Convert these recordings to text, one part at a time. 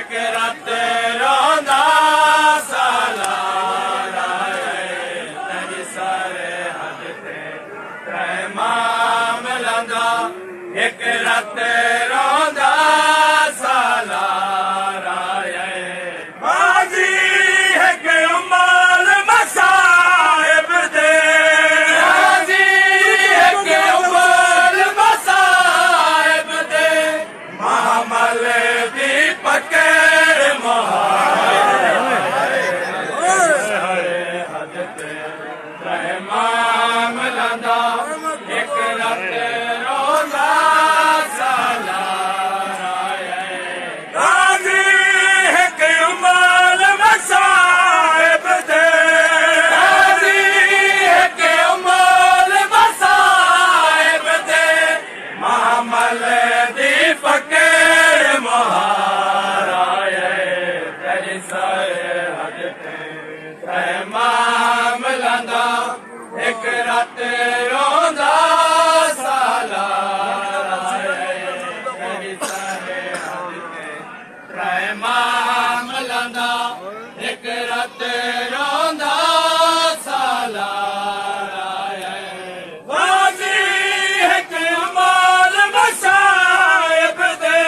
एक रात रोंदा सालारा तेरी सारे हद ते तैमाम लंदा एक रात रोंदा सालारा बाजी है कि उमल मसाहिब दे बाजी है कि उमल मसाहिब दे महामल दी पकड़ हद ते रहमान लंदा एक रात रोंदा सालारा गाजी है कि उमल मसाहिब दे गाजी है कि उमल मसाहिब दे महामल दी फकीर महारा तेरी सरहद ते तैमाम लंदा एक रात रोंदा सालारा तेरी सरहद ते तैमाम लंदा एक रात रोंदा सालारा गाजी है कि उमल मसाहिब दे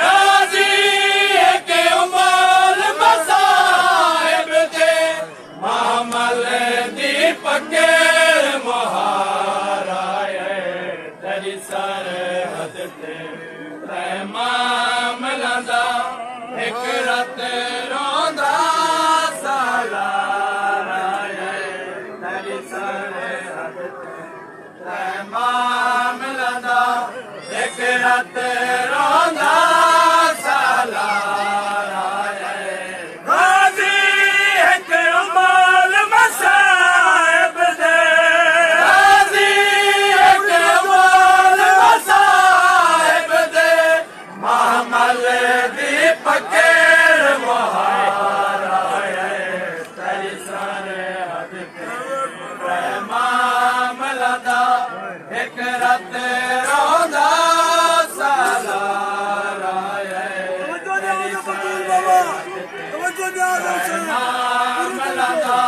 गाजी है कि उमल मसाहिब दे महामल दी फकीर महारा तेरी सरहद ते तैमाम लंदा एक रात रोंदा सालारा तेरी सरहद ते तैमाम लंदा एक रात रोंदा सालारा गाजी है कि उमल मसाहिब दे गाजी है कि उमल मसाहिब दे महामल दी फकीर महारा तेरी सरहद ते तैमाम लंदा एक रात रोंदा सालारा तेरी सरहद ते तैमाम लंदा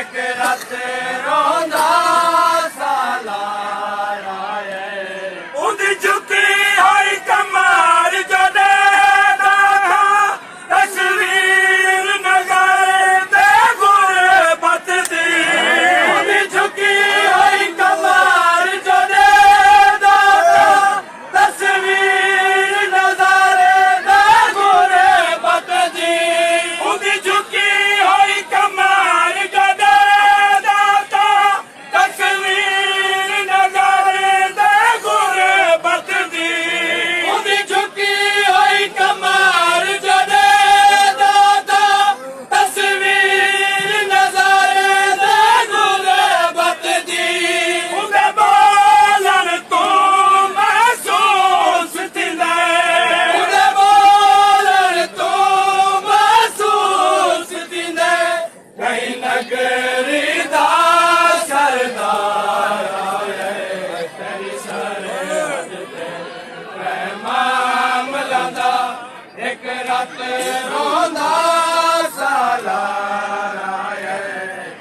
एक रात रोंदा सालारा उदी झुकी होई कमार जो देदा था तस्वीर नगारे दे गुरबत दी उदी झुकी होई कमार जो देदा था तस्वीर नगारे दे गुरबत दी उदी झुकी होई कमार जो देदा था तस्वीर नगारे दे गुरबत दी उदी झुकी होई कमार जो देदा था तस्वीर नजारे दे गुरबत दी उदे बोलन तू महसूस थींदे उदे बोलन तू महसूस थींदे कहीं नगरी दा सरदार तेरी सरहद ते तैमाम लंदा एक रात रोंदा सालारा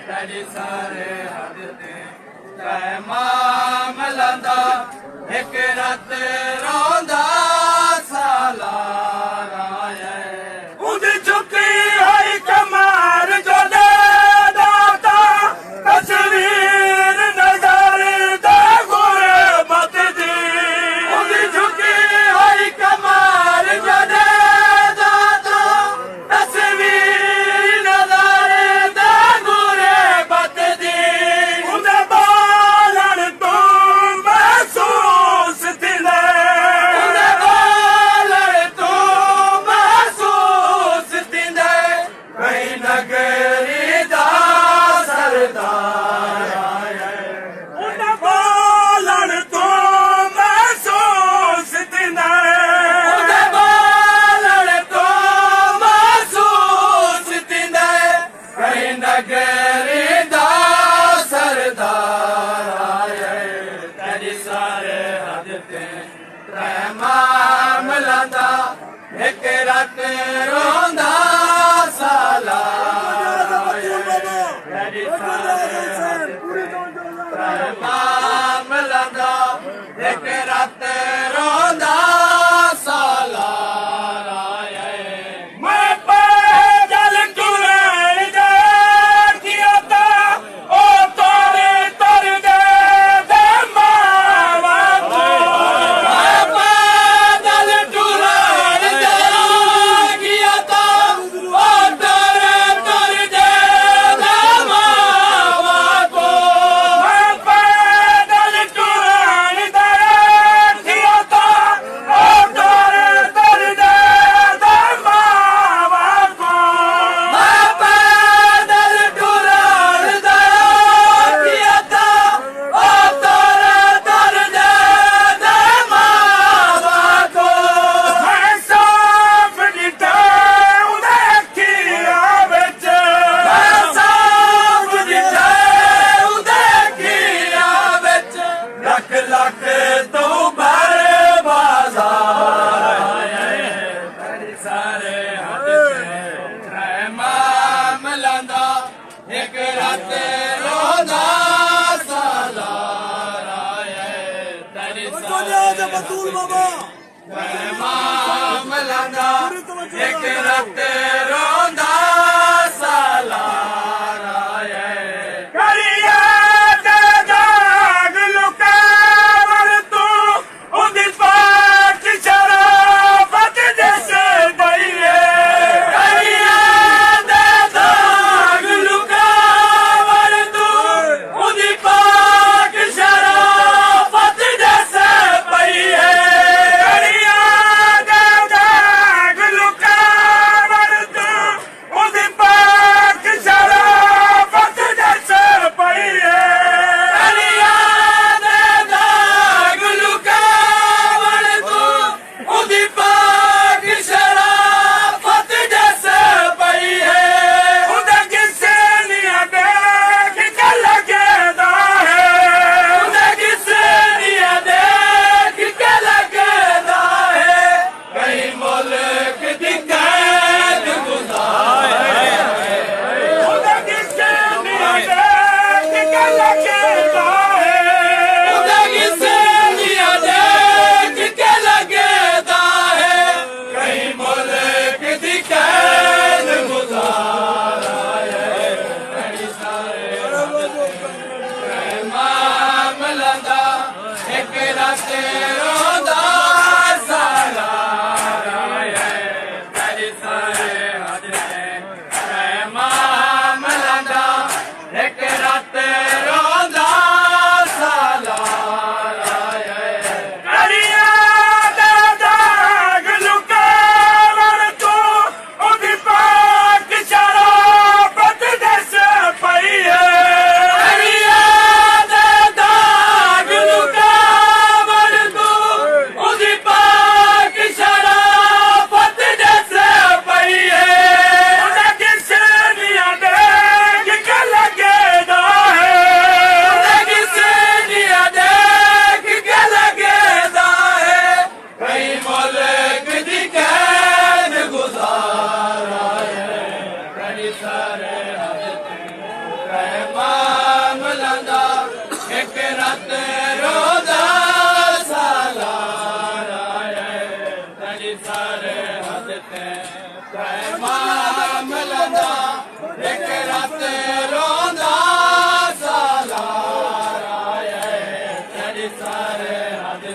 तेरी सरहद ते तैमाम लंदा एक रात रोंदा सालारा उदी झुकी होई कमार जो देदा था तस्वीर नजारे दे गुरबत दी उदी झुकी होई कमार जो देदा था तस्वीर नजारे दे गुरबत दी उदे बोलन तू महसूस थींदे एक रात रोंदा साला मिलंदा एक रात रोंदा साला मैं पैदल टुरन देखिया ता ओ तोरे तर दे मावा को मैं पैदल टुरन देखिया ता ओ तोरे तर दे मावा को मैं पैदल टुरन देखिया ता ओ तोरे तर दे मावा को मैं पैदल टुरन देखिया ता ओ तोरे तर दे मावा को मैं साफ दिता उदे अखियां विच मैं साफ दिता उदे अखियां विच लख लख तो भर बाजार तेरे सारे हाथ मिलंदा एक रात रोंदा साला तेरे सारे बतूल बाबा मिलंदा एक रात रोंदा साला करिया ते जाग लुकावर तू उदी पाक शराफत जैसे बइए करिया ते जाग लुकावर तू उदी पाक शराफत जैसे बइए करिया ते जाग लुकावर तू उदी पाक शराफत जैसे बइए करिया ते जाग लुकावर तू उदी पाक शराफत जैसे बइए उदा किसे निया देख के लगदा है उदा किसे निया देख के लगदा है कहीं मुल्क दी कैद गुजारे उदा किसे निया देख के लगदा है उदा किसे निया देख के लगदा है कहीं मुल्क दी कैद गुजारा है कहीं सारे मिलंदा एक रात रोंदा साला तेरे सारे हाथ मिलंदा एक रात रोंदा साला करिया ते जाग लुकावर तू उदी पाक शराफत जैसे बइए करिया ते जाग लुकावर तू उदी पाक शराफत जैसे बइए उदा किसे निया देख के लगदा है उदा किसे निया देख के लगदा है कहीं मुल्क दी कैद गुजारा है कहीं सारे मिलंदा एक रात रोंदा साला तेरे सारे हाथ मिलंदा एक रात रोंदा साला तेरे सारे हाथ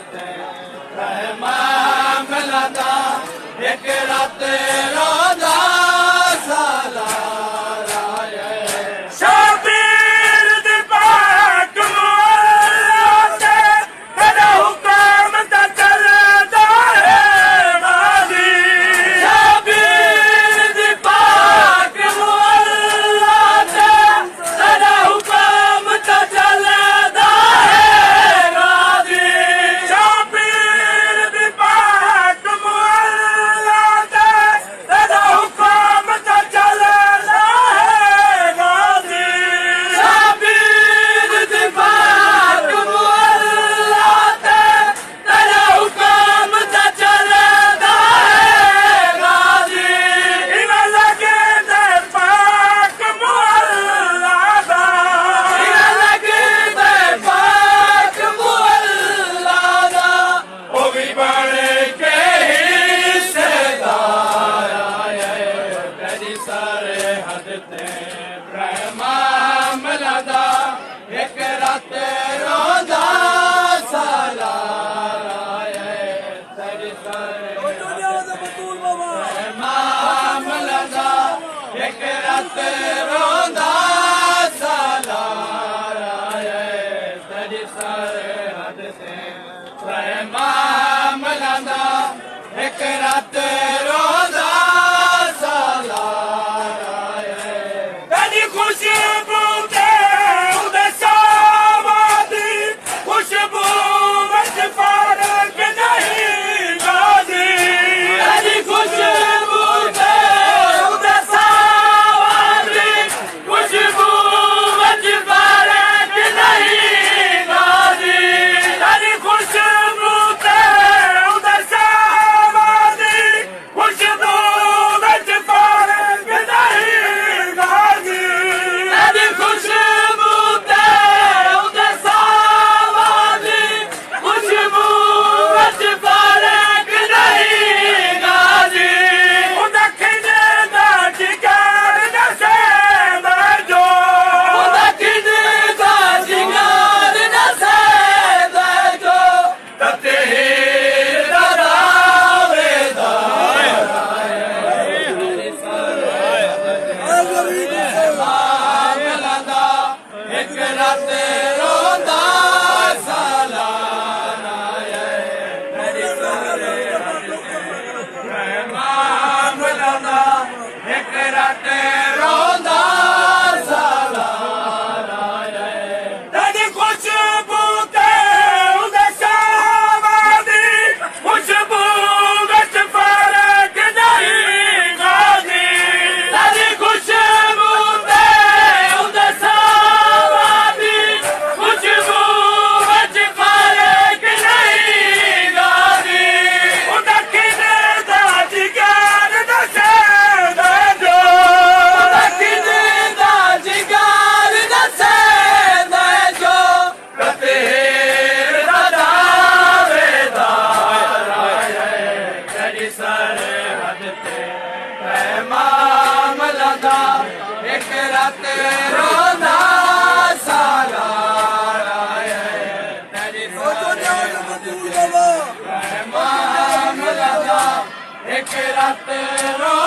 मिलंदा एक रात रोंदा साला शाबीर दी पाक मुअल्ला ते तेरा हुक्म ता चलदा है गाजी शाबीर दी पाक मुअल्ला ते तेरा हुक्म ता चलदा है गाजी शाबीर दी पाक मुअल्ला ते तेरा हुक्म रात रोंदा सालारा तेरी सरहद से रहमान मिलंदा एक रात रोंदा सालारा तेरी खुशबू ते उदे सावादी खुशबू विच फर्क नहीं गाजी तेरी खुशबू ते उदे सावादी खुशबू विच फर्क नहीं गाजी तेरी खुशबू ते उदे सावादी खुशबू विच फर्क नहीं गाजी तेरी खुशबू ते उदे सावादी खुशबू विच फर्क नहीं गाजी उदा खिंदे दा जिगर नसेंदा जो उदा खिंदे दा जिगर नसेंदा जो ततेर दा दावेदा मिलंदा एक रात रोंदा सालाना तेरी सरहद से रहमान मिलंदा एक रात रोंदा सालाना तेरी खुशबू ते उदे सावादी खुशबू विच फर्क नहीं गाजी तेरी खुशबू ते उदे सावादी खुशबू विच फर्क नहीं गाजी उदा खिंदे दा जिगर नसेंदा जो उदा खिंदे दा जिगर नसेंदा जो ततेर दा दावेदार तेरी सरहद ते रहमान मिलंदा एक रात रोंदा सालारा तेरी सरहद ते रहमान मिलंदा एक रात रोंदा